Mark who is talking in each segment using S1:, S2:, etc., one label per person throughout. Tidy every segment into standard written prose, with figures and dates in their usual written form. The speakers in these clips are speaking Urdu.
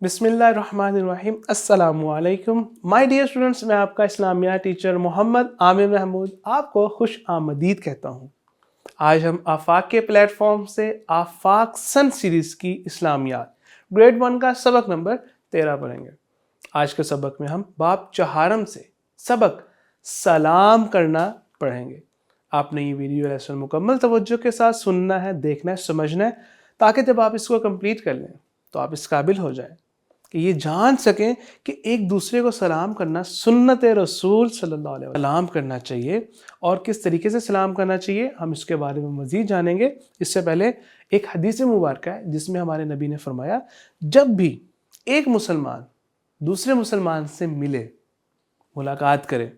S1: بسم اللہ الرحمن الرحیم۔ السلام علیکم مائی ڈیئر اسٹوڈنٹس، میں آپ کا اسلامیات ٹیچر محمد عامر محمود آپ کو خوش آمدید کہتا ہوں۔ آج ہم آفاق کے پلیٹ فارم سے آفاق سن سیریز کی اسلامیات گریڈ 1 کا سبق نمبر 13 پڑھیں گے۔ آج کے سبق میں ہم باب چہارم سے سبق سلام کرنا پڑھیں گے۔ آپ نے یہ ویڈیو لیسن مکمل توجہ کے ساتھ سننا ہے، دیکھنا ہے، سمجھنا ہے، تاکہ جب آپ اس کو کمپلیٹ کر لیں تو آپ اس قابل ہو جائیں کہ یہ جان سکیں کہ ایک دوسرے کو سلام کرنا سنت رسول صلی اللہ علیہ وسلم سلام کرنا چاہیے، اور کس طریقے سے سلام کرنا چاہیے ہم اس کے بارے میں مزید جانیں گے۔ اس سے پہلے ایک حدیث مبارکہ ہے جس میں ہمارے نبی نے فرمایا، جب بھی ایک مسلمان دوسرے مسلمان سے ملے، ملاقات کرے،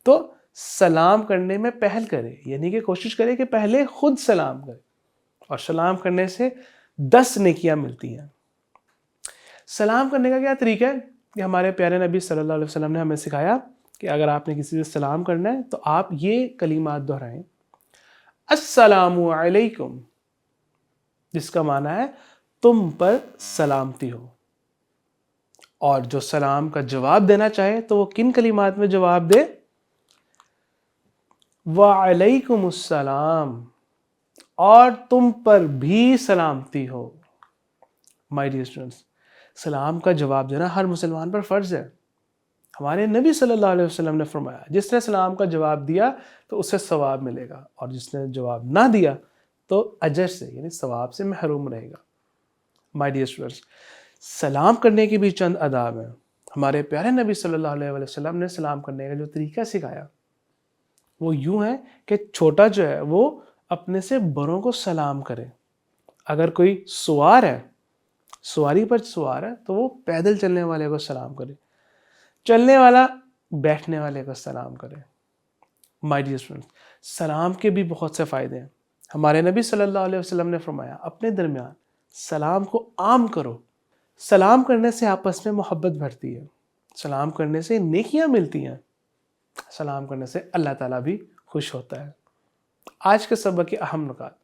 S1: تو سلام کرنے میں پہل کرے، یعنی کہ کوشش کرے کہ پہلے خود سلام کرے، اور سلام کرنے سے 10 نیکیاں ملتی ہیں۔ سلام کرنے کا کیا طریقہ ہے کہ ہمارے پیارے نبی صلی اللہ علیہ وسلم نے ہمیں سکھایا کہ اگر آپ نے کسی سے سلام کرنا ہے تو آپ یہ کلمات دہرائیں، السلام علیکم، جس کا معنی ہے تم پر سلامتی ہو۔ اور جو سلام کا جواب دینا چاہے تو وہ کن کلمات میں جواب دے؟ وعلیکم السلام، اور تم پر بھی سلامتی ہو۔ مائی ڈیئر اسٹوڈنٹس، سلام کا جواب دینا ہر مسلمان پر فرض ہے۔ ہمارے نبی صلی اللہ علیہ وسلم نے فرمایا، جس نے سلام کا جواب دیا تو اسے ثواب ملے گا، اور جس نے جواب نہ دیا تو اجر سے یعنی ثواب سے محروم رہے گا۔ مائی ڈیئر اسٹوڈنٹس، سلام کرنے کی بھی چند آداب ہیں۔ ہمارے پیارے نبی صلی اللہ علیہ وسلم نے سلام کرنے کا جو طریقہ سکھایا وہ یوں ہے کہ چھوٹا جو ہے وہ اپنے سے بڑوں کو سلام کرے۔ اگر کوئی سوار ہے، سواری پر سوار ہے، تو وہ پیدل چلنے والے کو سلام کرے، چلنے والا بیٹھنے والے کو سلام کرے۔ مائی ڈیئر اسٹوڈنٹس، سلام کے بھی بہت سے فائدے ہیں۔ ہمارے نبی صلی اللہ علیہ وسلم نے فرمایا، اپنے درمیان سلام کو عام کرو۔ سلام کرنے سے آپس میں محبت بڑھتی ہے، سلام کرنے سے نیکیاں ملتی ہیں، سلام کرنے سے اللہ تعالیٰ بھی خوش ہوتا ہے۔ آج کے سبق کے اہم نکات،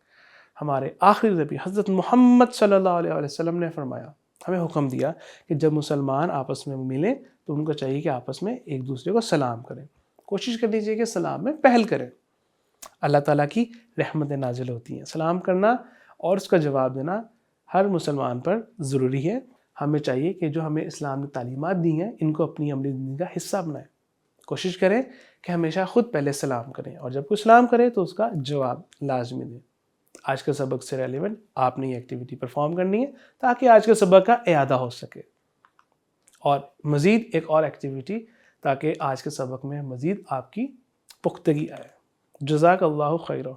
S1: ہمارے آخری نبی حضرت محمد صلی اللہ علیہ وسلم نے فرمایا، ہمیں حکم دیا کہ جب مسلمان آپس میں ملیں تو ان کو چاہیے کہ آپس میں ایک دوسرے کو سلام کریں۔ کوشش کرنی چاہیے کہ سلام میں پہل کریں۔ اللہ تعالیٰ کی رحمتیں نازل ہوتی ہیں۔ سلام کرنا اور اس کا جواب دینا ہر مسلمان پر ضروری ہے۔ ہمیں چاہیے کہ جو ہمیں اسلام نے تعلیمات دی ہیں ان کو اپنی عملی زندگی کا حصہ بنائیں۔ کوشش کریں کہ ہمیشہ خود پہلے سلام کریں، اور جب کوئی سلام کرے تو اس کا جواب لازمی دیں۔ آج کے سبق سے ریلیونٹ آپ نے یہ ایکٹیویٹی پرفارم کرنی ہے تاکہ آج کے سبق کا اعادہ ہو سکے، اور مزید ایک اور ایکٹیویٹی تاکہ آج کے سبق میں مزید آپ کی پختگی آئے۔ جزاک اللہ خیرہ۔